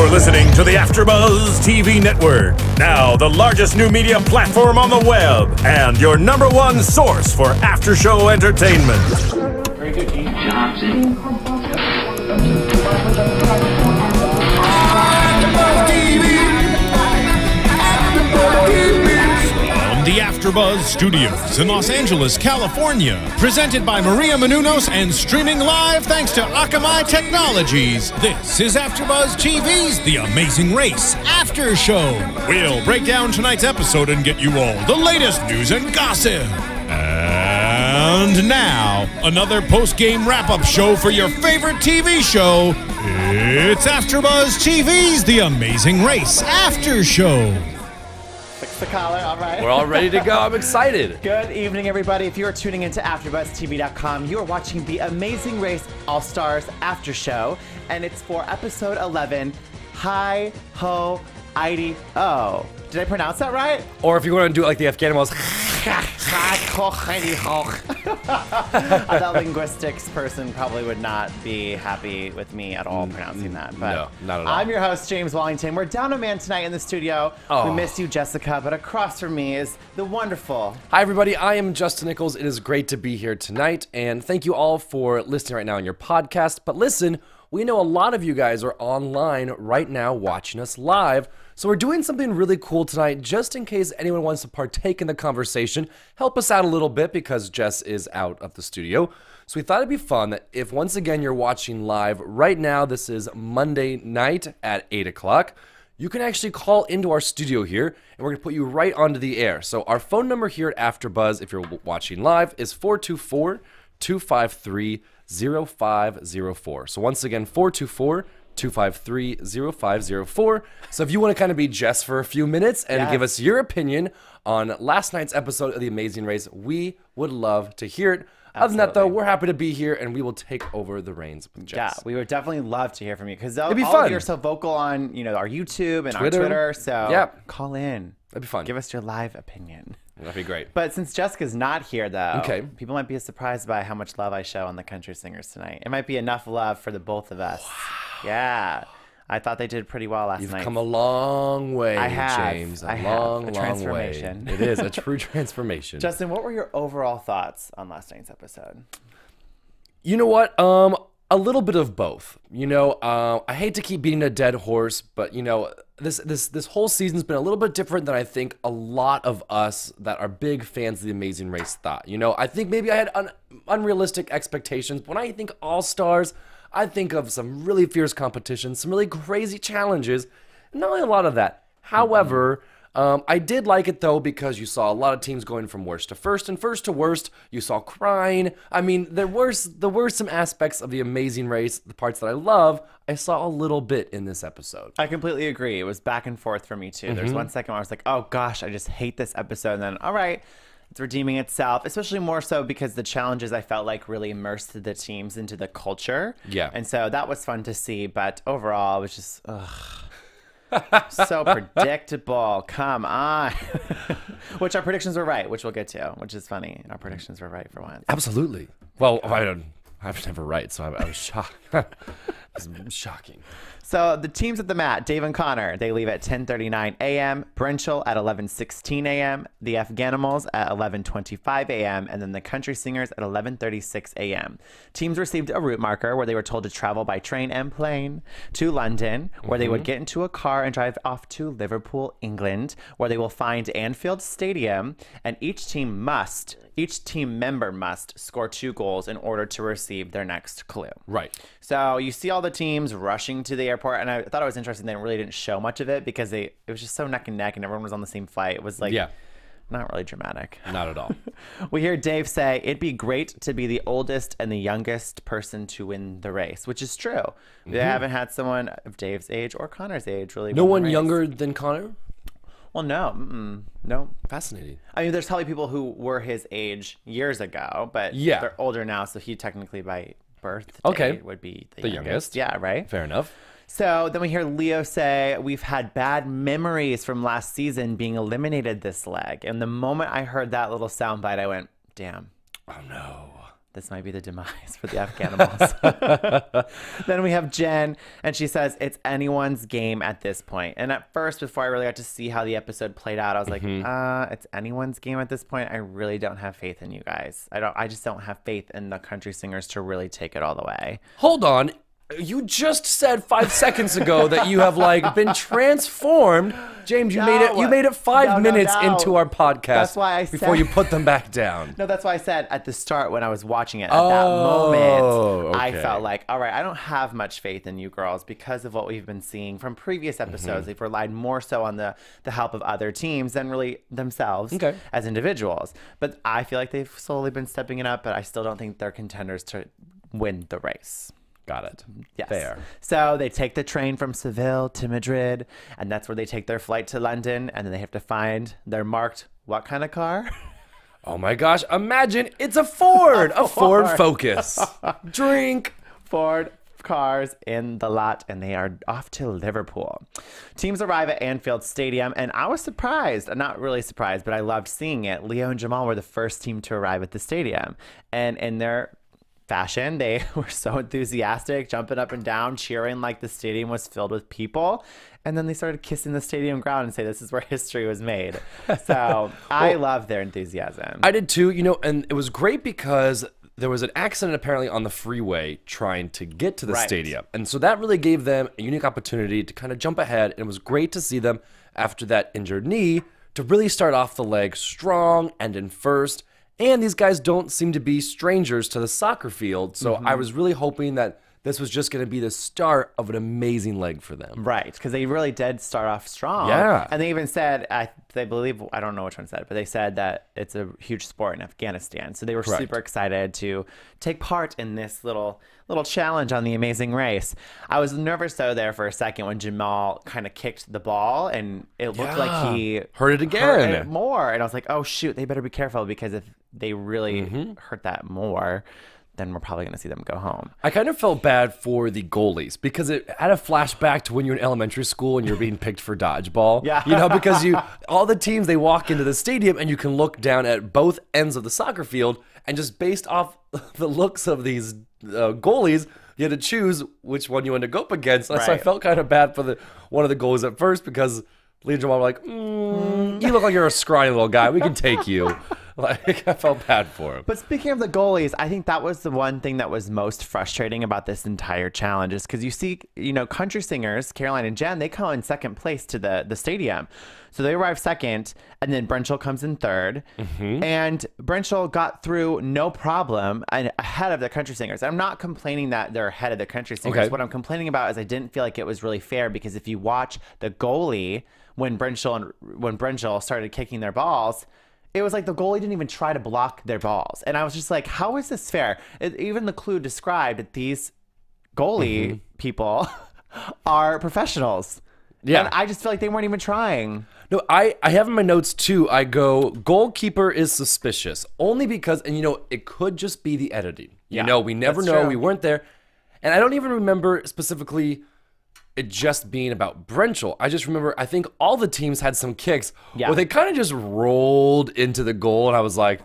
You're listening to the AfterBuzz TV network. Now, the largest new media platform on the web and your #1 source for after-show entertainment. Very good, Gene Johnson. The AfterBuzz Studios in Los Angeles, California. Presented by Maria Menounos and streaming live thanks to Akamai Technologies. This is AfterBuzz TV's The Amazing Race After Show. We'll break down tonight's episode and get you all the latest news and gossip. And now, another post-game wrap-up show for your favorite TV show. It's AfterBuzz TV's The Amazing Race After Show. Fix the collar, all right. We're all ready to go. I'm excited. Good evening, everybody. If you are tuning into AfterBuzzTV.com, you are watching The Amazing Race All-Stars After Show, and it's for episode 11, Hei Ho Heidi Ho. Did I pronounce that right? Or if you want to do it like the Afghanimals, Hei Ho Heidi Ho. That linguistics person probably would not be happy with me at all pronouncing that. But no, not at all. I'm your host, James Wallington. We're down a man tonight in the studio. Oh. We miss you, Jessica, but across from me is the wonderful... Hi, everybody. I am Justin Nichols. It is great to be here tonight, and thank you all for listening right now on your podcast. But listen, we know a lot of you guys are online right now watching us live, so we're doing something really cool tonight just in case anyone wants to partake in the conversation. Help us out a little bit because Jess is out of the studio. So we thought it'd be fun that if once again you're watching live right now, this is Monday night at 8 o'clock, you can actually call into our studio here and we're going to put you right onto the air. So our phone number here at AfterBuzz, if you're watching live, is 424-253-0504. So once again, 424-253-0504. So if you want to kind of be Jess for a few minutes and give us your opinion on last night's episode of The Amazing Race, we would love to hear it. Other than that, though, we're happy to be here, and we will take over the reins with Jess. Yeah, we would definitely love to hear from you because all It'd be of fun. you are so vocal on our YouTube and Twitter. our Twitter. So Yeah. call in. That'd be fun. Give us your live opinion. That'd be great. But since Jessica's not here, though, Okay. people might be surprised by how much love I show on the country singers tonight. It might be enough love for the both of us. Wow. Yeah. I thought they did pretty well last night. You've come a long way, I have. James. I have. Long A way. transformation. It is a true transformation. Justin, what were your overall thoughts on last night's episode? You know what? A little bit of both. I hate to keep beating a dead horse, but this whole season's been a little bit different than I think a lot of us that are big fans of The Amazing Race thought. I think maybe I had unrealistic expectations. When I think All-Stars, I think of some really fierce competition, some really crazy challenges, and not only a lot of that. However, I did like it, though, because you saw a lot of teams going from worst to first and first to worst. You saw crying. I mean, there were some aspects of The Amazing Race, the parts that I love, I saw a little bit in this episode. I completely agree. It was back and forth for me, too. There's one second where I was like, oh, gosh, I just hate this episode. And then, all right, it's redeeming itself, especially more so because the challenges I felt like really immersed the teams into the culture. Yeah. And so that was fun to see. But overall, it was just, so predictable. Come on. Which our predictions were right, which we'll get to, which is funny. Our predictions were right for once. Absolutely. Well, I was never right, so I was shocked. It's shocking. So the teams at the mat, Dave and Connor, they leave at 10:39 a.m. Brenchel at 11:16 a.m. The Afghanimals at 11:25 a.m. And then the Country Singers at 11:36 a.m. Teams received a route marker where they were told to travel by train and plane to London, where they would get into a car and drive off to Liverpool, England, where they will find Anfield Stadium, and each team member must score 2 goals in order to receive their next clue. Right. So you see all the teams rushing to the airport, and I thought it was interesting they really didn't show much of it because it was just so neck and neck, and everyone was on the same flight. It was like, not really dramatic. Not at all. We hear Dave say, it'd be great to be the oldest and the youngest person to win the race, which is true. They haven't had someone of Dave's age or Connor's age really. No one younger than Connor? Well, no. No. Fascinating. I mean, there's probably people who were his age years ago, but they're older now, so he technically by birth would be the youngest. Yeah, right? Fair enough. So then we hear Leo say, we've had bad memories from last season being eliminated this leg. And the moment I heard that little soundbite, I went, damn. Oh, no. this might be the demise for the Afghanimals. Then we have Jen, and she says it's anyone's game at this point. And at first, before I really got to see how the episode played out, I was like, it's anyone's game at this point. I really don't have faith in you guys. I just don't have faith in the country singers to really take it all the way. Hold on. You just said 5 seconds ago that you have been transformed. James, you made it 5 minutes into our podcast. That's why I said, before you put them back down. No, that's why I said at the start when I was watching it, at that moment, okay. I felt like, all right, I don't have much faith in you girls because of what we've been seeing from previous episodes. They've relied more so on the help of other teams than really themselves as individuals. But I feel like they've slowly been stepping it up, but I still don't think they're contenders to win the race. Got it. Yes. Fair. So they take the train from Seville to Madrid, and that's where they take their flight to London, and then they have to find their marked what kind of car? Oh my gosh, imagine it's a Ford! A Ford Focus. Drink. Ford cars in the lot, and they are off to Liverpool. Teams arrive at Anfield Stadium, and I was surprised. Not really surprised, but I loved seeing it. Leo and Jamal were the first team to arrive at the stadium, and in their fashion, they were so enthusiastic, jumping up and down, cheering like the stadium was filled with people. And then they started kissing the stadium ground and say this is where history was made. So I love their enthusiasm. I did too, and it was great because there was an accident apparently on the freeway trying to get to the stadium. And so that really gave them a unique opportunity to kind of jump ahead. And it was great to see them after that injured knee to really start off the leg strong and in first. And these guys don't seem to be strangers to the soccer field. So I was really hoping that this was just going to be the start of an amazing leg for them. Right, because they really did start off strong. Yeah. And they even said, they believe, I don't know which one said it, but they said that it's a huge sport in Afghanistan. So they were super excited to take part in this little challenge on the amazing race. I was nervous though there for a second when Jamal kind of kicked the ball and it looked like he hurt it again. Hurt it more. And I was like, oh shoot, they better be careful because if they really hurt that more, then we're probably going to see them go home. I kind of felt bad for the goalies because it had a flashback to when you were in elementary school and you're being picked for dodgeball. Yeah. Because all the teams, they walk into the stadium and you can look down at both ends of the soccer field, and just based off the looks of these goalies, you had to choose which one you wanted to go up against. So I felt kind of bad for one of the goalies at first because Lee and Jamal were like, you look like you're a scrawny little guy. We can take you. I felt bad for him. But speaking of the goalies, I think that was the one thing that was most frustrating about this entire challenge is because you see, country singers, Caroline and Jen, they come in second place to the stadium. So they arrive second, and then Brenchel comes in third. And Brenchel got through no problem ahead of the country singers. I'm not complaining that they're ahead of the country singers. Okay. What I'm complaining about is I didn't feel like it was really fair because if you watch the goalie, when Brenchel started kicking their balls, it was like the goalie didn't even try to block their balls. And I was just like, how is this fair? Even the clue described that these goalie people are professionals. Yeah. And I just feel like they weren't even trying. No, I have in my notes too, I go, goalkeeper is suspicious. Only because, and it could just be the editing. We never know. True. We weren't there. And I don't even remember specifically it just being about Brenchel. I just remember, I think all the teams had some kicks where they kind of just rolled into the goal, and I was like,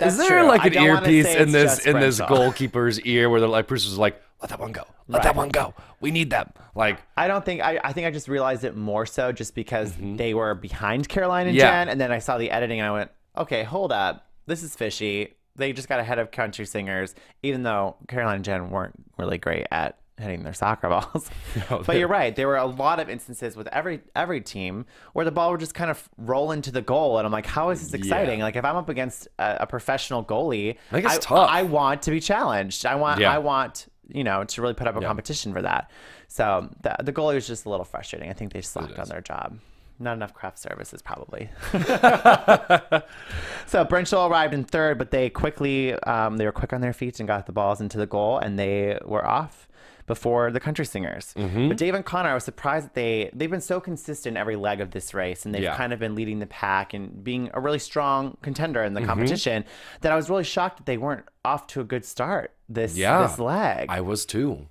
is there like an earpiece in this goalkeeper's ear where the producer's like, let that one go. Let that one go. We need them. I think I just realized it more so just because they were behind Caroline and Jen, and then I saw the editing and I went, okay, hold up. This is fishy. They just got ahead of country singers, even though Caroline and Jen weren't really great at hitting their soccer balls. But you're right. There were a lot of instances with every team where the ball would just kind of roll into the goal. And I'm like, how is this exciting? Like if I'm up against a professional goalie, it's tough. I want to be challenged. I want to really put up a competition for that. So the goalie was just a little frustrating. I think they slacked on their job. Not enough craft services, probably. So Brenchel arrived in third, but they quickly, they were quick on their feet and got the balls into the goal, and they were off before the country singers. But Dave and Connor, I was surprised that they've been so consistent every leg of this race, and they've kind of been leading the pack and being a really strong contender in the competition, that I was really shocked that they weren't off to a good start this leg. I was too.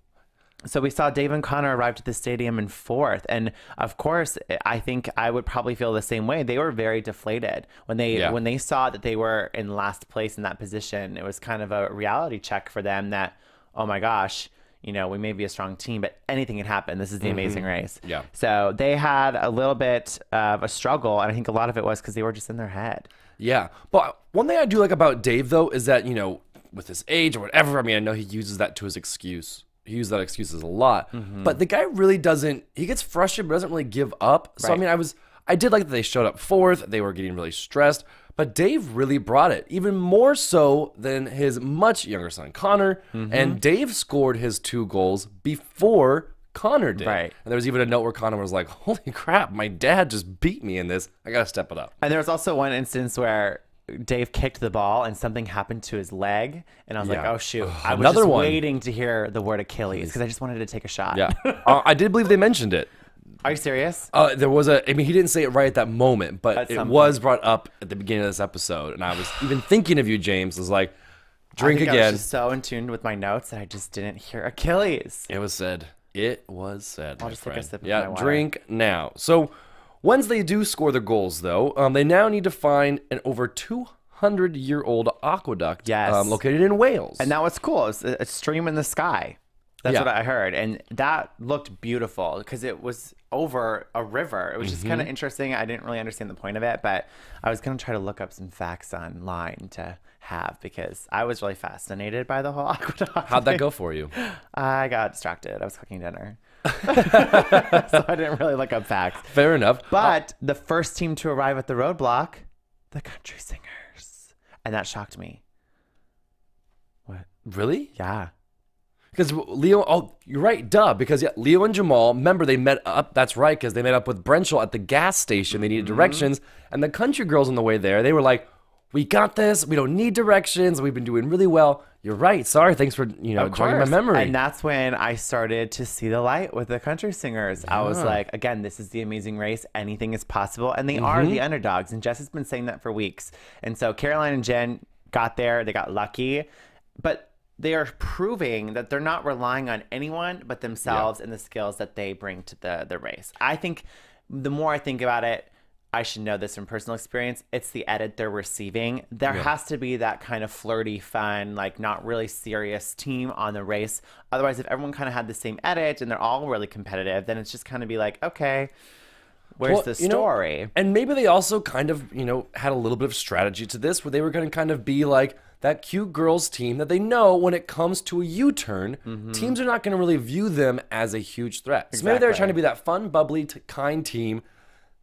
So we saw Dave and Connor arrived at the stadium in 4th. And of course, I think I would probably feel the same way. They were very deflated when they saw that they were in last place in that position. It was kind of a reality check for them that, oh my gosh, you know, we may be a strong team, but anything can happen. This is the amazing race. Yeah. So they had a little bit of a struggle. And I think a lot of it was because they were just in their head. Yeah. But one thing I do like about Dave, though, is that, you know, with his age or whatever, I mean, I know he uses that to his excuse. He used that excuses a lot, but the guy really doesn't. He gets frustrated, but doesn't really give up. So I mean, I did like that they showed up 4th. They were getting really stressed, but Dave really brought it, even more so than his much younger son Connor. And Dave scored his 2 goals before Connor did. Right. And there was even a note where Connor was like, "Holy crap, my dad just beat me in this. I gotta step it up." And there was also one instance where Dave kicked the ball and something happened to his leg, and I was like, "Oh shoot!" I was just waiting to hear the word Achilles because I just wanted to take a shot. Yeah, I did believe they mentioned it. Are you serious? There was I mean, he didn't say it right at that moment, but it was brought up at the beginning of this episode, and I was even thinking of you, James. Was like, drink again. I was just so in tune with my notes that I just didn't hear Achilles. It was said. It was said. I'll just take a sip of my my water. Drink now. So, once they do score their goals, though, they now need to find an over 200-year-old aqueduct located in Wales. And that was cool. It's a stream in the sky. That's what I heard. And that looked beautiful because it was over a river. It was just kind of interesting. I didn't really understand the point of it, but I was going to try to look up some facts online to have because I was really fascinated by the whole aqueduct. How'd that go for you? I got distracted. I was cooking dinner. So I didn't really look up facts. Fair enough. But the first team to arrive at the roadblock, the Country Singers. And that shocked me. What? Really? Yeah. Because Leo, you're right, duh. Because Leo and Jamal, remember they met up. That's right, because they met up with Brenchel at the gas station. They needed directions, and the country girls on the way there, they were like, "We got this. We don't need directions. We've been doing really well." You're right. Sorry. Thanks for jogging my memory. And that's when I started to see the light with the Country Singers. I was like, again, this is the amazing race. Anything is possible, and they are the underdogs. And Jess has been saying that for weeks. And so Caroline and Jen got there. They got lucky, but they are proving that they're not relying on anyone but themselves and the skills that they bring to the race. I think the more I think about it, I should know this from personal experience, it's the edit they're receiving. There has to be that kind of flirty, fun, like not really serious team on the race. Otherwise, if everyone kind of had the same edit and they're all really competitive, then it's just kind of be like, okay, where's the story? And maybe they also kind of, had a little bit of strategy to this where they were going to kind of be like that cute girls team that they know when it comes to a U-turn, teams are not going to really view them as a huge threat. So maybe they're trying to be that fun, bubbly, kind team.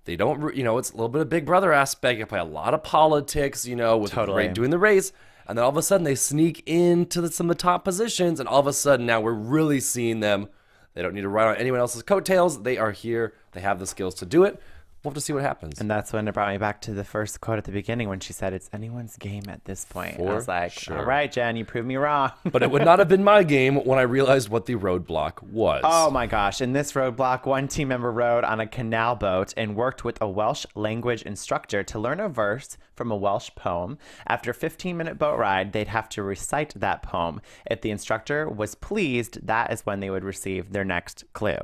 They don't, it's a little bit of Big Brother aspect. You play a lot of politics, with doing the race. And then all of a sudden they sneak into some of the top positions. And all of a sudden now we're really seeing them. They don't need to ride on anyone else's coattails. They are here. They have the skills to do it. We'll have to see what happens. And that's when it brought me back to the first quote at the beginning when she said, "It's anyone's game at this point." I was like, all right, Jen, you proved me wrong. But it would not have been my game when I realized what the roadblock was. Oh my gosh. In this roadblock, one team member rode on a canal boat and worked with a Welsh language instructor to learn a verse from a Welsh poem. After a 15-minute boat ride, they'd have to recite that poem. If the instructor was pleased, that is when they would receive their next clue.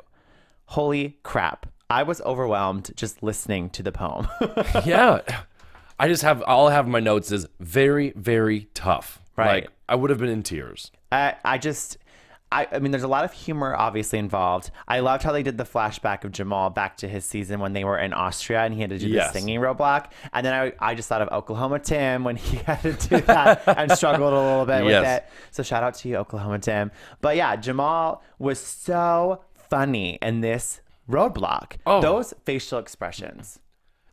Holy crap. I was overwhelmed just listening to the poem. Yeah. All I have in my notes is very, very tough. Right. Like, I would have been in tears. I mean, there's a lot of humor obviously involved. I loved how they did the flashback of Jamal back to his season when they were in Austria and he had to do the singing roadblock. And then I just thought of Oklahoma Tim when he had to do that and struggled a little bit with it. So shout out to you, Oklahoma Tim. But yeah, Jamal was so funny in this roadblock. Those facial expressions.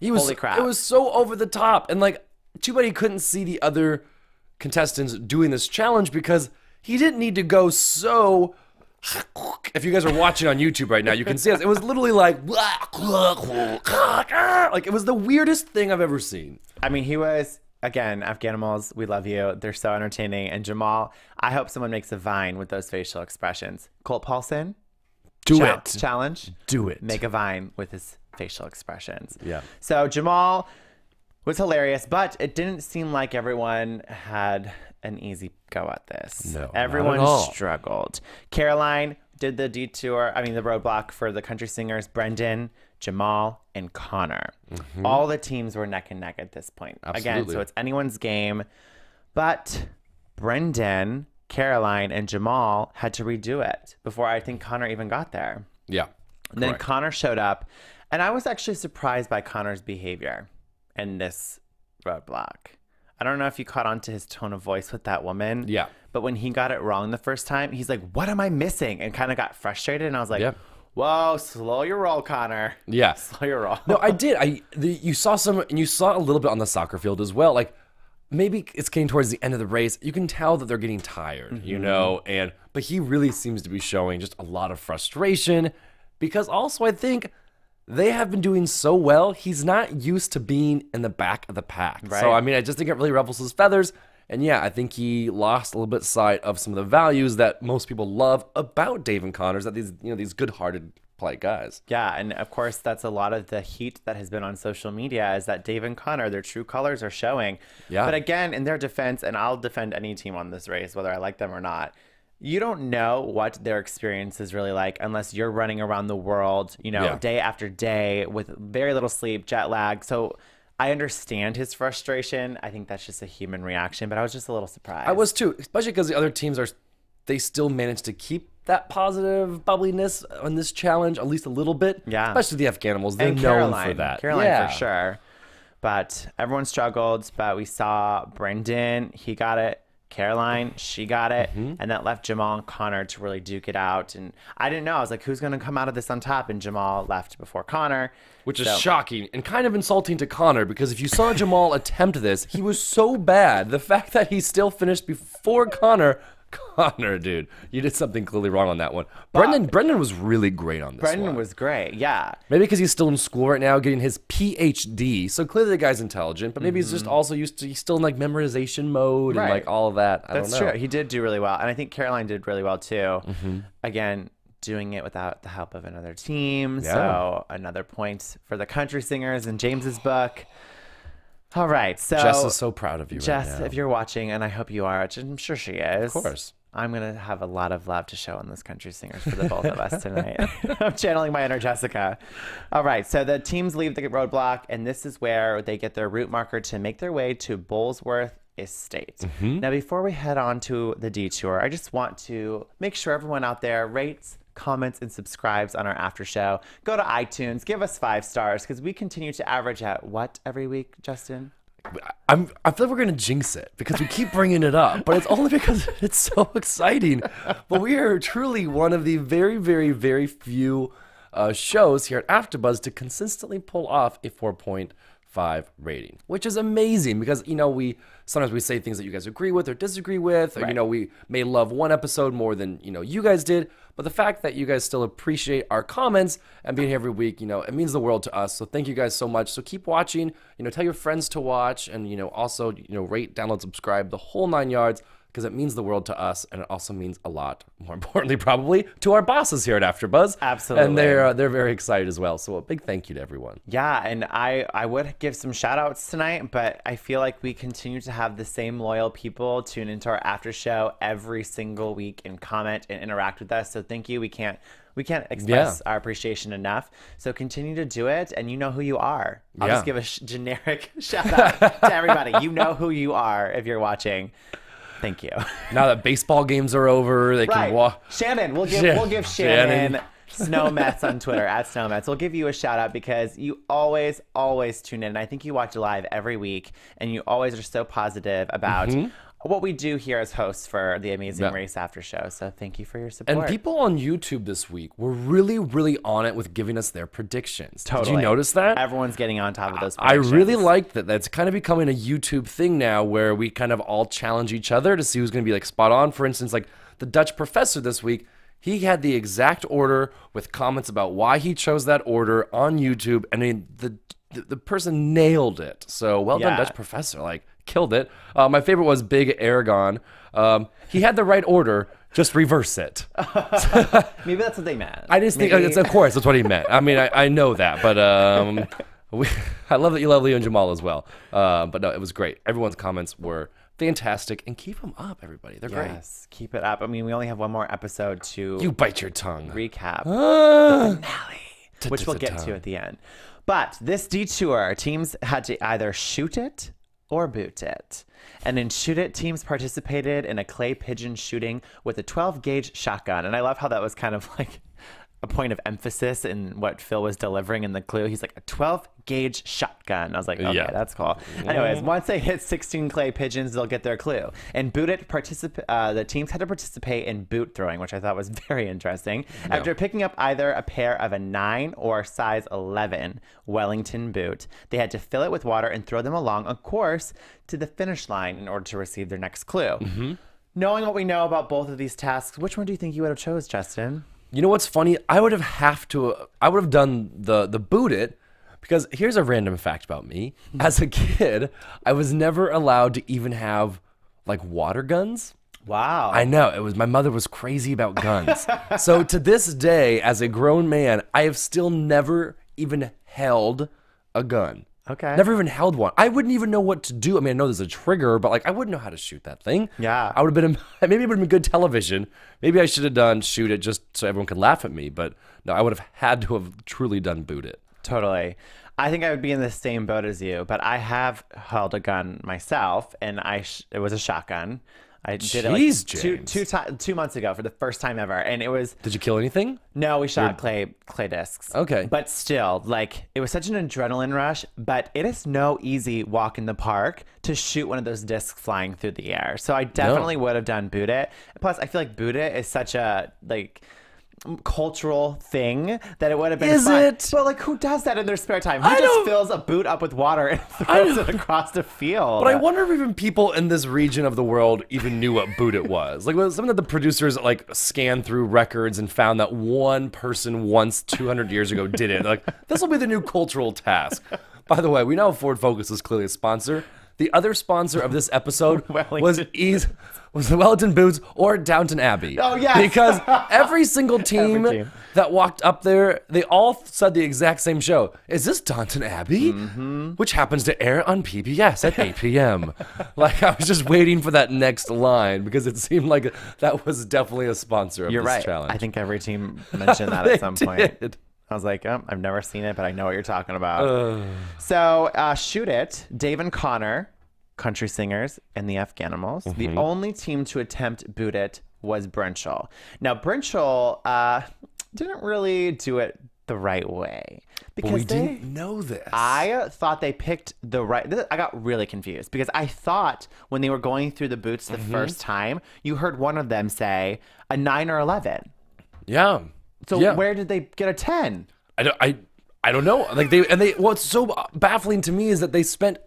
Holy crap. It was so over the top. And too bad he couldn't see the other contestants doing this challenge because he didn't need to go so. If you guys are watching on YouTube right now, you can see us. It was literally like it was the weirdest thing I've ever seen. I mean, he was, again, Afghanimals, we love you. They're so entertaining. And Jamal, I hope someone makes a Vine with those facial expressions. Colt Paulson. Do it. Challenge. Do it. Make a Vine with his facial expressions. Yeah. So Jamal was hilarious, but it didn't seem like everyone had an easy go at this. No, everyone not at all. struggled. Caroline did the detour, the roadblock for the country singers, Brendan, Jamal, and Connor. All the teams were neck and neck at this point. Absolutely. Again, so it's anyone's game. But Brendan, Caroline, and Jamal had to redo it before I think Connor even got there. Yeah. And then correct. Connor showed up, and I was actually surprised by Connor's behavior in this roadblock. I don't know if you caught on to his tone of voice with that woman. Yeah. But when he got it wrong the first time, he's like, what am I missing? And kind of got frustrated. And I was like, Yeah. whoa, slow your roll, Connor. Yeah. Slow your roll. No, I did. You saw and you saw a little bit on the soccer field as well. Like, maybe it's getting towards the end of the race. You can tell that they're getting tired, you know? But he really seems to be showing just a lot of frustration because also I think they have been doing so well. He's not used to being in the back of the pack. Right. So, I just think it really ruffles his feathers. And yeah, I think he lost a little bit sight of some of the values that most people love about Dave and Connors, that these good-hearted polite guys. Yeah, and of course, that's a lot of the heat that has been on social media is that Dave and Connor, their true colors are showing. Yeah. But again, in their defense, and I'll defend any team on this race, whether I like them or not, you don't know what their experience is really like unless you're running around the world, day after day with very little sleep, jet lag. So I understand his frustration. I think that's just a human reaction, but I was just a little surprised. I was too, especially because the other teams they still managed to keep that positive bubbliness on this challenge, at least a little bit. Yeah. Especially the Afghanimals. They're And known for that. Caroline for sure. But everyone struggled, but we saw Brendan, he got it. Caroline, she got it. And that left Jamal and Connor to really duke it out. And I didn't know. I was like, who's going to come out of this on top? And Jamal left before Connor. Which is shocking and kind of insulting to Connor because if you saw Jamal attempt this, he was so bad. The fact that he still finished before Connor, dude, you did something clearly wrong on that one. Brendan was really great on this one. Brendan was great, yeah. Maybe because he's still in school right now, getting his PhD. So clearly the guy's intelligent, but maybe he's just also he's still in like memorization mode and like all of that. I don't know. That's true. He did do really well. And I think Caroline did really well too. Again, doing it without the help of another team. Yeah. So another point for the country singers in James's book. All right, so Jess is so proud of you Jess, right now. if you're watching, and I hope you are, which I'm sure she is. Of course. I'm going to have a lot of love to show on those country singers for the both of us tonight. I'm channeling my inner Jessica. All right, so the teams leave the roadblock, and this is where they get their route marker to make their way to Bullsworth Estate. Now, before we head on to the detour, I just want to make sure everyone out there rates, comments, and subscribes on our after show. Go to iTunes, give us 5 stars, because we continue to average at what every week, Justin? I feel like we're going to jinx it because we keep bringing it up, but it's only because it's so exciting. But we are truly one of the very, very, very few shows here at AfterBuzz to consistently pull off a 4.5 rating, which is amazing because, we sometimes we say things that you guys agree with or disagree with, or, we may love one episode more than, you guys did. But the fact that you guys still appreciate our comments and being here every week, it means the world to us. So thank you guys so much. So keep watching, tell your friends to watch and, also, rate, download, subscribe, the whole 9 yards, because it means the world to us. And it also means a lot, more importantly, probably to our bosses here at AfterBuzz. Absolutely. And they're very excited as well. So a big thank you to everyone. Yeah, and I would give some shout outs tonight, but I feel like we continue to have the same loyal people tune into our after show every single week and comment and interact with us. So thank you. We can't express our appreciation enough. So continue to do it, and you know who you are. I'll just give a generic shout out to everybody. You know who you are if you're watching. Thank you. Now that baseball games are over, they can walk. Shannon, we'll give Shannon Snowmets on Twitter at Snowmets. We'll give you a shout out because you always tune in. And I think you watch live every week, and you always are so positive about what we do here as hosts for the Amazing Race After Show. So thank you for your support. And people on YouTube this week were really, really on it with giving us their predictions. Totally. Did you notice that? Everyone's getting on top of those I predictions. really like that. That's kind of becoming a YouTube thing now where we kind of all challenge each other to see who's going to be like spot on. For instance, like the Dutch professor this week, he had the exact order with comments about why he chose that order on YouTube. And I mean, the person nailed it. So well done, Dutch professor. Like, killed it. My favorite was Big Aragon. He had the right order, just reverse it. Maybe that's what they meant. I just think, of course, that's what he meant. I mean, I know that, but I love that you love Leo and Jamal as well. But no, it was great. Everyone's comments were fantastic, and keep them up, everybody. They're great. Yes, keep it up. I mean, we only have one more episode to You bite your tongue. recap the finale, which we'll get to at the end. But this detour, teams had to either shoot it or boot it. And in Shoot It, teams participated in a clay pigeon shooting with a 12-gauge shotgun. And I love how that was kind of like a point of emphasis in what Phil was delivering in the clue. He's like, a 12-gauge shotgun. I was like, okay, Yeah. that's cool. Anyways, once they hit 16 clay pigeons, they'll get their clue. And Boot It, the teams had to participate in boot throwing, which I thought was very interesting. After picking up either a pair of a 9 or size 11 Wellington boot, they had to fill it with water and throw them along a course to the finish line in order to receive their next clue. Knowing what we know about both of these tasks, which one do you think you would have chose, Justin? You know what's funny? I would have done the boot it, because here's a random fact about me. As a kid, I was never allowed to even have like water guns. Wow. I know, my mother was crazy about guns. So to this day, as a grown man, I have still never even held a gun. Okay. Never even held one. I wouldn't even know what to do. I mean, I know there's a trigger, but like I wouldn't know how to shoot that thing. Yeah. I would have been, maybe it would have been good television. Maybe I should have done shoot it just so everyone could laugh at me. But no, I would have had to have truly done boot it. Totally. I think I would be in the same boat as you, but I have held a gun myself, and it was a shotgun. I did it like 2 months ago for the first time ever, and it was. Did you kill anything? No, we shot clay discs. Okay. But still, like, it was such an adrenaline rush, but it is no easy walk in the park to shoot one of those discs flying through the air. So I definitely would have done boot it. Plus, I feel like boot it is such a, like, cultural thing that it would have been fun. Is it? But like, who does that in their spare time? Who just fills a boot up with water and throws it across the field? But I wonder if even people in this region of the world even knew what boot it was. Like, was some of the producers like scanned through records and found that one person once 200 years ago did it. Like, this will be the new cultural task. By the way, we know Ford Focus is clearly a sponsor. The other sponsor of this episode was the Wellington Boots or Downton Abbey. Oh, yes. Because every single team that walked up there, they all said the exact same show. Is this Downton Abbey? Which happens to air on PBS at 8 p.m. Like, I was just waiting for that next line because it seemed like that was definitely a sponsor of this challenge. I think every team mentioned that at some point. I was like, oh, I've never seen it, but I know what you're talking about. So, Shoot It, Dave and Connor, country singers, and the Afghanimals. The only team to attempt Boot It was Brenchel. Now, Brenchel didn't really do it the right way. Because we didn't know this. I thought they picked the right... I got really confused because I thought when they were going through the boots the first time, you heard one of them say a 9 or 11. Yeah. So where did they get a 10? I don't know. Like what's so baffling to me is that they spent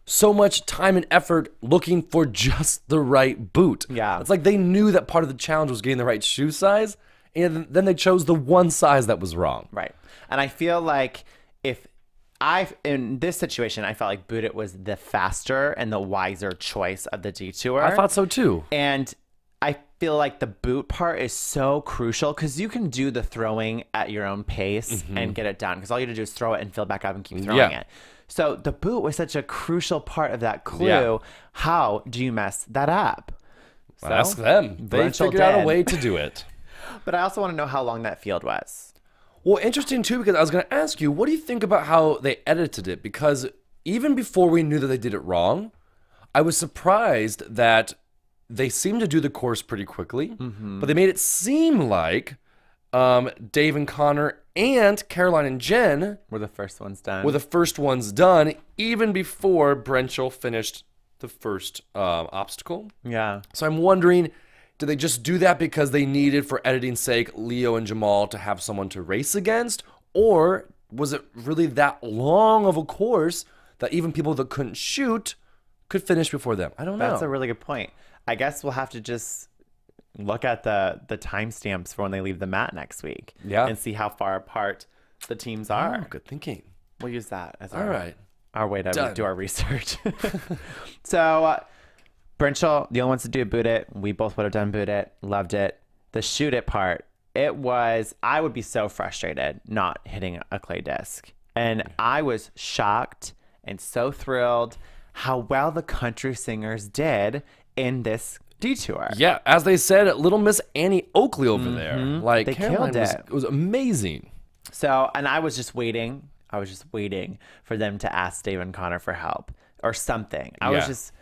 so much time and effort looking for just the right boot. Yeah. It's like they knew that part of the challenge was getting the right shoe size, and then they chose the one size that was wrong. Right. And I feel like in this situation, I felt like Boot It was the faster and the wiser choice of the detour. I thought so too. And I feel like the boot part is so crucial because you can do the throwing at your own pace and get it done because all you have to do is throw it and fill it back up and keep throwing it. So the boot was such a crucial part of that clue. Yeah. How do you mess that up? Well, ask them. They figured out a way to do it. But I also want to know how long that field was. Well, interesting too, because I was going to ask you, what do you think about how they edited it? Because even before we knew that they did it wrong, I was surprised that they seemed to do the course pretty quickly, but they made it seem like Dave and Connor and Caroline and Jen were the first ones done, even before Brenchel finished the first obstacle. Yeah. So I'm wondering, did they just do that because they needed, for editing's sake, Leo and Jamal to have someone to race against? Or was it really that long of a course that even people that couldn't shoot could finish before them? I don't know. That's a really good point. I guess we'll have to just look at the timestamps for when they leave the mat next week. Yeah. And see how far apart the teams are. Oh, good thinking. We'll use that as our way to do our research. So, Brenchel, the only ones to do Boot It. We both would have done Boot It. Loved it. The Shoot It part, I would be so frustrated not hitting a clay disc. And I was shocked and so thrilled how well the country singers did in this detour. Yeah, as they said, Little Miss Annie Oakley over there. Like, They Caroline killed it. was amazing. So, and I was just waiting. I was just waiting for them to ask Dave and Connor for help or something. I was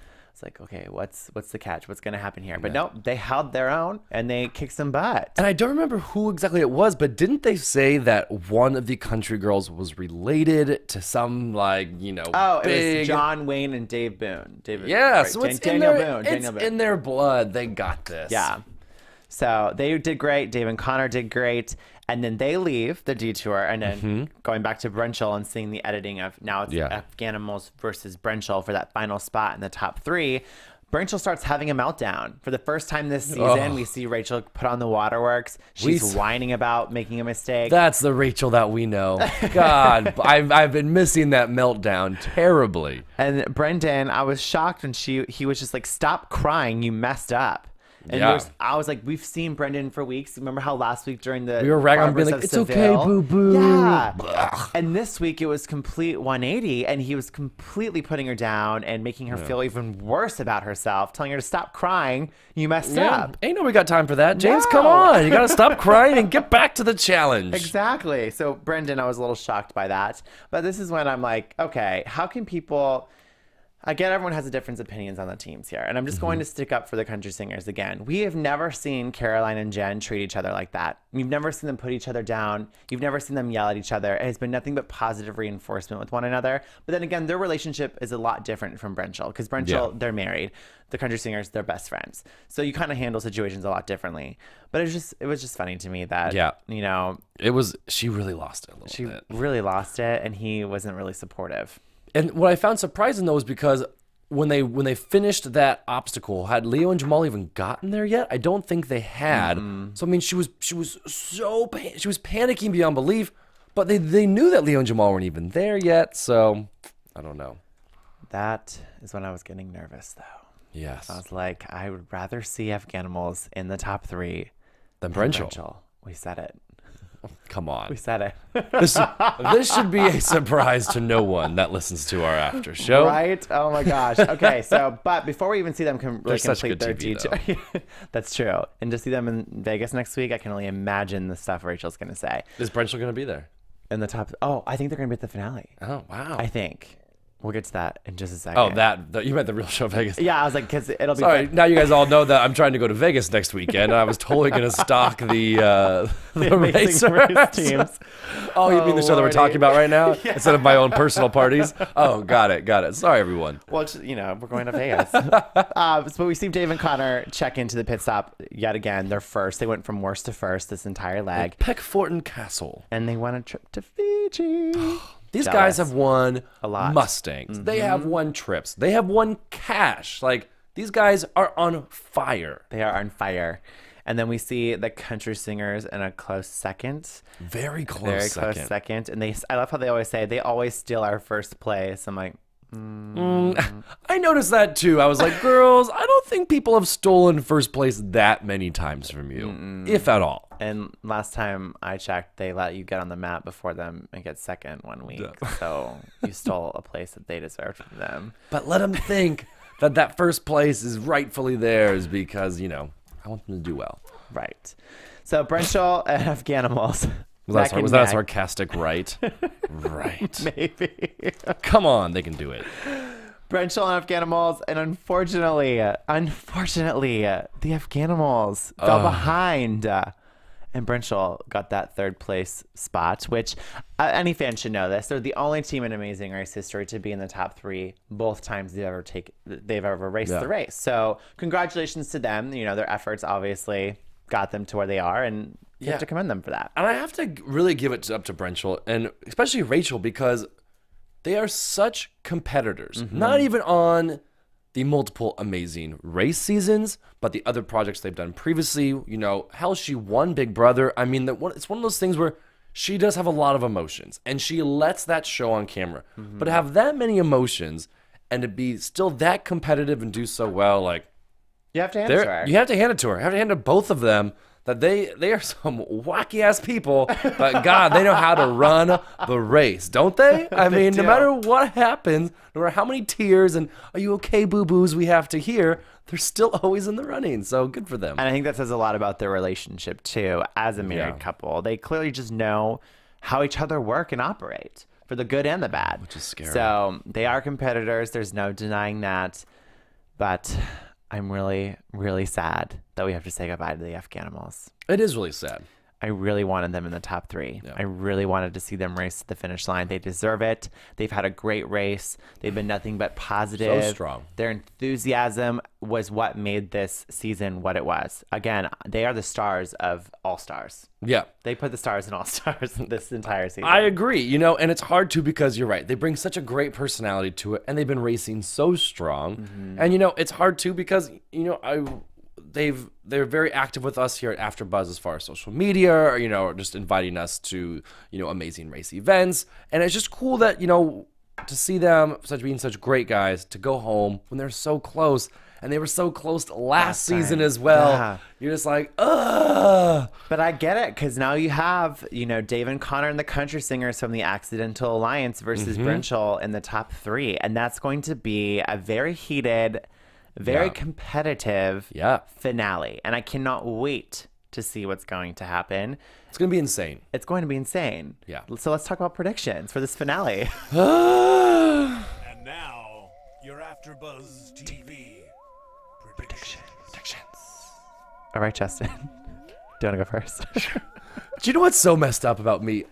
like, okay, what's the catch? What's going to happen here? But nope, they held their own and they kicked some butt. And I don't remember who exactly it was, but didn't they say that one of the country girls was related to some, like, you know, It big... was John Wayne and Dave Boone. Yeah, right, so it's Daniel in their, Boone. it's Daniel Boone. in their blood. They got this. Yeah. So they did great. Dave and Connor did great. And then they leave the detour. And then going back to Brenchel and seeing the editing of now it's Afghanimals versus Brenchel for that final spot in the top 3. Brenchel starts having a meltdown. For the first time this season, we see Rachel put on the waterworks. She's whining about making a mistake. That's the Rachel that we know. God, I've been missing that meltdown terribly. And Brendan, I was shocked when he was just like, stop crying, you messed up. And I was like, we've seen Brendan for weeks. Remember how last week during the we were ragging on being like, it's okay, boo-boo. Yeah. And this week it was complete 180, and he was completely putting her down and making her feel even worse about herself, telling her to stop crying. You messed up. Ain't nobody got time for that. James, No. come on. You got to stop crying and get back to the challenge. Exactly. So Brendan, I was a little shocked by that. But this is when I'm like, okay, how can people... I get everyone has a different opinions on the teams here, and I'm just going to stick up for the country singers again. We have never seen Caroline and Jen treat each other like that. You've never seen them put each other down. You've never seen them yell at each other. It has been nothing but positive reinforcement with one another. But then again, their relationship is a lot different from Brenchel, because Brenchel, they're married. The country singers, they're best friends. So you kind of handle situations a lot differently. But it was just funny to me that, you know. She really lost it a little bit. She really lost it, and he wasn't really supportive. And what I found surprising, though, is because when they finished that obstacle, had Leo and Jamal even gotten there yet? I don't think they had. So I mean, she was panicking beyond belief, but they knew that Leo and Jamal weren't even there yet. So I don't know. That is when I was getting nervous, though. Yes, I was like, I would rather see Afghanimals in the top 3 than Brenchel. We said it. Come on. We said it. This should be a surprise to no one that listens to our after show. Right? Oh my gosh. Okay, so, but before we even see them complete their detour, that's true. And to see them in Vegas next week, I can only imagine the stuff Rachel's going to say. Is Brenchel going to be there? In the top, I think they're going to be at the finale. Oh, wow. I think. We'll get to that in just a second. Oh, you meant the real show Vegas. Yeah, I was like, because it'll be Sorry, now you guys all know that I'm trying to go to Vegas next weekend. And I was totally going to stock the race teams. Oh, you mean the show that we're talking about right now? Instead of my own personal parties? Oh, got it. Sorry, everyone. Well, we're going to Vegas. So we see Dave and Connor check into the pit stop yet again. They're first. They went from worst to first this entire leg. Peckforton Castle. And they won a trip to Fiji. These guys have won a lot. Mustangs. They have won trips. They have won cash. Like, these guys are on fire. They are on fire. And then we see the country singers in a close second. Very close second. And I love how they always say, they always steal our first place. I'm like, I noticed that too. I was like, girls, I don't think people have stolen first place that many times from you, if at all. And last time I checked, they let you get on the map before them and get second 1 week. So you stole a place that they deserved from them. But let them think that first place is rightfully theirs because, I want them to do well. Right. So Brenchel and Afghanimals. Was that sarcastic, right? Right. Maybe. Come on, they can do it. Brenchel and Afghanimals, and unfortunately, the Afghanimals fell behind. And Brenchel got that third place spot, which any fan should know this. They're the only team in Amazing Race history to be in the top 3 both times they've ever raced the race. So congratulations to them. Their efforts obviously got them to where they are, and you have to commend them for that. And I have to really give it up to Brenchel and especially Rachel because they are such competitors. Not even on the multiple Amazing Race seasons, but the other projects they've done previously. Hell, she won Big Brother. I mean, it's one of those things where she does have a lot of emotions, and she lets that show on camera. But to have that many emotions and to be still that competitive and do so well, like, you have to hand it to her. You have to hand it to her. You have to hand it to both of them. that they are some wacky ass people, but God, they know how to run the race, don't they? I mean, no matter what happens, no matter how many tears and "Are you okay, boo-boos" we have to hear, they're still always in the running. So good for them. And I think that says a lot about their relationship too, as a married couple. They clearly just know how each other work and operate, for the good and the bad. Which is scary. So they are competitors. There's no denying that. But I'm really, really sad that we have to say goodbye to the Afghanimals. It is really sad. I really wanted them in the top 3. Yeah. I really wanted to see them race to the finish line. They deserve it. They've had a great race. They've been nothing but positive. So strong. Their enthusiasm was what made this season what it was. Again, they are the stars of All Stars. Yeah. They put the stars in All Stars this entire season. I agree, you know, and it's hard to, because you're right. They bring such a great personality to it, and they've been racing so strong. And, you know, it's hard too because, you know, they're very active with us here at AfterBuzz as far as social media, or, you know, just inviting us to, you know, amazing race events. And it's just cool that, you know, to see them being such great guys, to go home when they're so close. And they were so close to last season as well. Yeah. You're just like, ugh. But I get it, because now you have, you know, Dave and Connor and the Country Singers from the Accidental Alliance versus Brinchel in the top 3. And that's going to be a very heated, very competitive finale. And I cannot wait to see what's going to happen. It's going to be insane. It's going to be insane. Yeah. So let's talk about predictions for this finale. And now, your AfterBuzz TV predictions. All right, Justin. Do you want to go first? Do you know what's so messed up about me?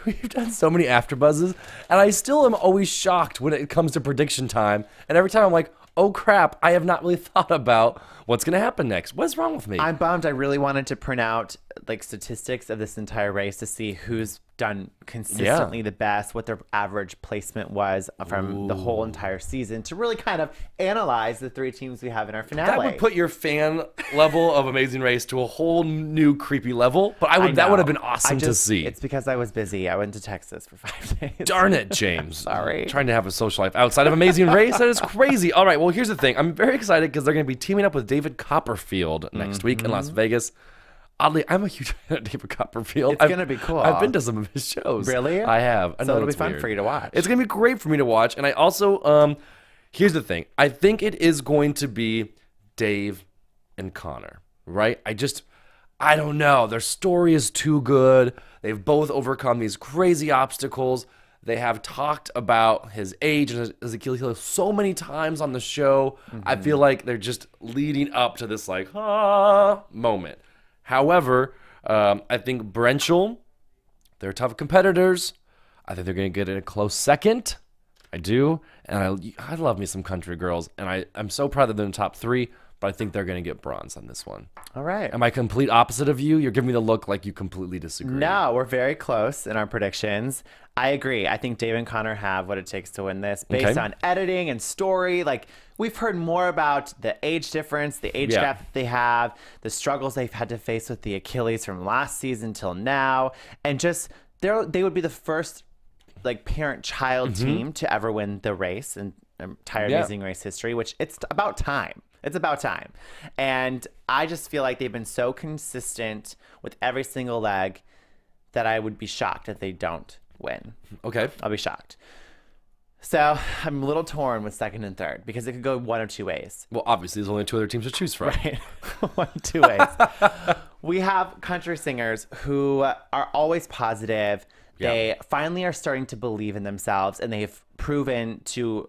We've done so many AfterBuzzes, and I still am always shocked when it comes to prediction time. And every time I'm like, oh crap, I have not really thought about what's going to happen next. What's wrong with me? I'm bummed. I really wanted to print out like statistics of this entire race to see who's done consistently the best, what their average placement was from the whole entire season, to really kind of analyze the 3 teams we have in our finale. That would put your fan level of Amazing Race to a whole new creepy level, but that would have been awesome to see. It's because I was busy. I went to Texas for 5 days. Darn it, James. Sorry. Trying to have a social life outside of Amazing Race? That is crazy. All right, well, here's the thing. I'm very excited because they're going to be teaming up with David Copperfield next week in Las Vegas. Oddly, I'm a huge fan of David Copperfield. It's going to be cool. I've been to some of his shows. Really? I have. I know it'll be it's fun weird. for you to watch. It's going to be great for me to watch. And I also, here's the thing. I think it is going to be Dave and Connor, right? I don't know. Their story is too good. They've both overcome these crazy obstacles. They have talked about his age and his Achilles heel so many times on the show. I feel like they're just leading up to this like moment. However, I think Brenchel, they're tough competitors. I think they're going to get in a close second. I do. And I love me some country girls. And I'm so proud that they're in the top 3. But I think they're going to get bronze on this one. All right. Am I complete opposite of you? You're giving me the look like you completely disagree. No, we're very close in our predictions. I agree. I think Dave and Connor have what it takes to win this based on editing and story. Like, we've heard more about the age difference, the age gap that they have, the struggles they've had to face with the Achilles from last season till now. And just, they would be the first like parent-child team to ever win the race in entire Amazing Race history, which it's about time. It's about time. And I just feel like they've been so consistent with every single leg that I would be shocked if they don't win. Okay. I'll be shocked. So I'm a little torn with second and third because it could go one of 2 ways. Well, obviously, there's only 2 other teams to choose from. Right. 1 of 2 ways. We have country singers who are always positive. They finally are starting to believe in themselves, and they've proven to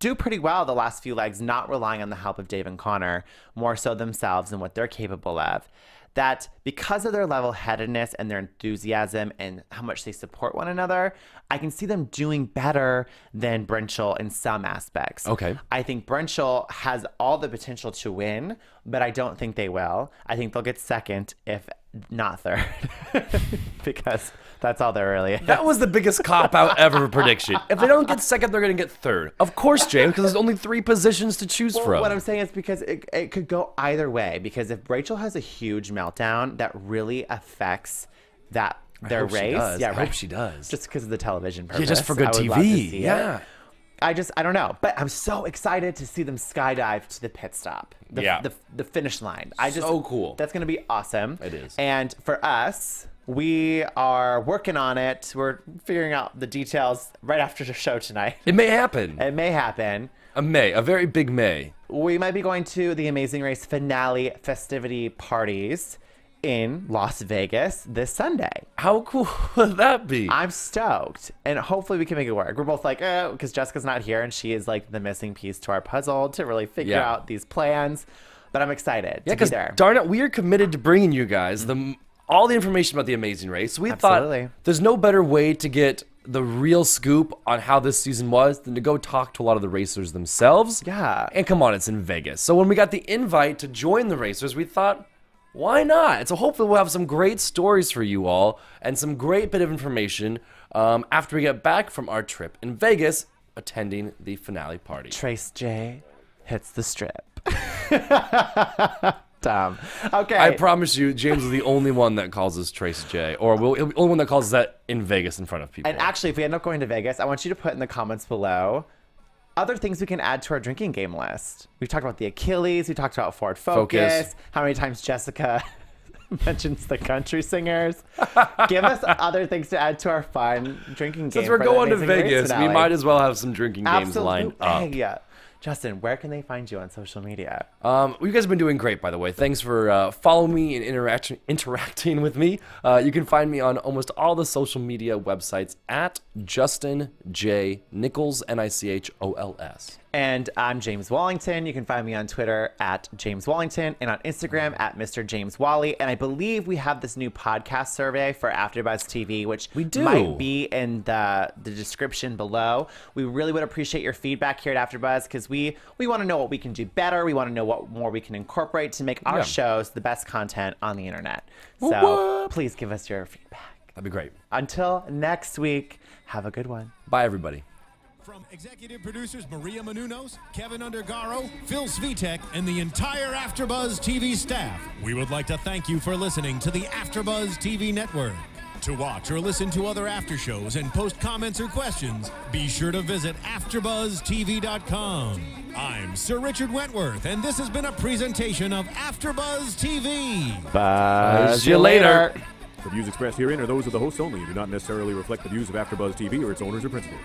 do pretty well the last few legs, not relying on the help of Dave and Connor, more so themselves and what they're capable of. That because of their level-headedness and their enthusiasm and how much they support one another, I can see them doing better than Brenchel in some aspects. Okay. I think Brenchel has all the potential to win, but I don't think they will. I think they'll get second, if not third, because that's all they're really. That was the biggest cop-out ever prediction. If they don't get second, they're going to get third. Of course, James, because there's only 3 positions to choose from. What I'm saying is because it could go either way. Because if Rachel has a huge meltdown, that really affects their race. I hope she does. Just because of the television purpose. Yeah, just for good I would love to TV. see Yeah. it. I don't know. But I'm so excited to see them skydive to the pit stop. The finish line. So cool. That's going to be awesome. It is. And for us, we are working on it. We're figuring out the details right after the show tonight. It may happen. It may happen. A very big May. We might be going to the Amazing Race finale festivity parties in Las Vegas this Sunday. How cool would that be? I'm stoked, and hopefully we can make it work. We're both like, because Jessica's not here, and she is like the missing piece to our puzzle to really figure out these plans. But I'm excited to be there. Darn it, we are committed to bringing you guys all the information about the Amazing Race. So we thought there's no better way to get the real scoop on how this season was than to go talk to a lot of the racers themselves. Yeah. And come on, it's in Vegas. So when we got the invite to join the racers, we thought, why not? So hopefully we'll have some great stories for you all and some great bit of information after we get back from our trip in Vegas attending the finale party. Trace J hits the strip. Dumb. Okay. I promise you, James is the only one that calls us Trace J, or the only one that calls us that in Vegas in front of people. And actually, if we end up going to Vegas, I want you to put in the comments below other things we can add to our drinking game list. We've talked about the Achilles. We talked about Ford Focus. How many times Jessica mentions the country singers. Give us other things to add to our fun drinking game. Since we're going to Vegas, we might as well have some drinking games lined up. Yeah. Justin, where can they find you on social media? You guys have been doing great, by the way. Thanks for following me and interacting with me. You can find me on almost all the social media websites at Justin J. Nichols, Nichols. And I'm James Wallington. You can find me on Twitter at James Wallington and on Instagram at Mr. James Wally. And I believe we have this new podcast survey for AfterBuzz TV, which might be in the description below. We really would appreciate your feedback here at AfterBuzz because we want to know what we can do better. We want to know what more we can incorporate to make our shows the best content on the internet. So please give us your feedback. That'd be great. Until next week, have a good one. Bye, everybody. From executive producers Maria Menounos, Kevin Undergaro, Phil Svitek, and the entire AfterBuzz TV staff, we would like to thank you for listening to the AfterBuzz TV network. To watch or listen to other after shows and post comments or questions, be sure to visit AfterBuzzTV.com. I'm Sir Richard Wentworth, and this has been a presentation of AfterBuzz TV. Buzz you later. The views expressed herein are those of the hosts only and do not necessarily reflect the views of AfterBuzz TV or its owners or principals.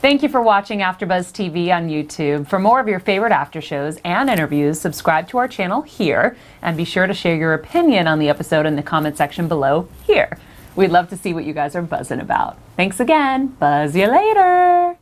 Thank you for watching AfterBuzz TV on YouTube. For more of your favorite after shows and interviews, subscribe to our channel here, and be sure to share your opinion on the episode in the comment section below here. We'd love to see what you guys are buzzing about. Thanks again. Buzz you later.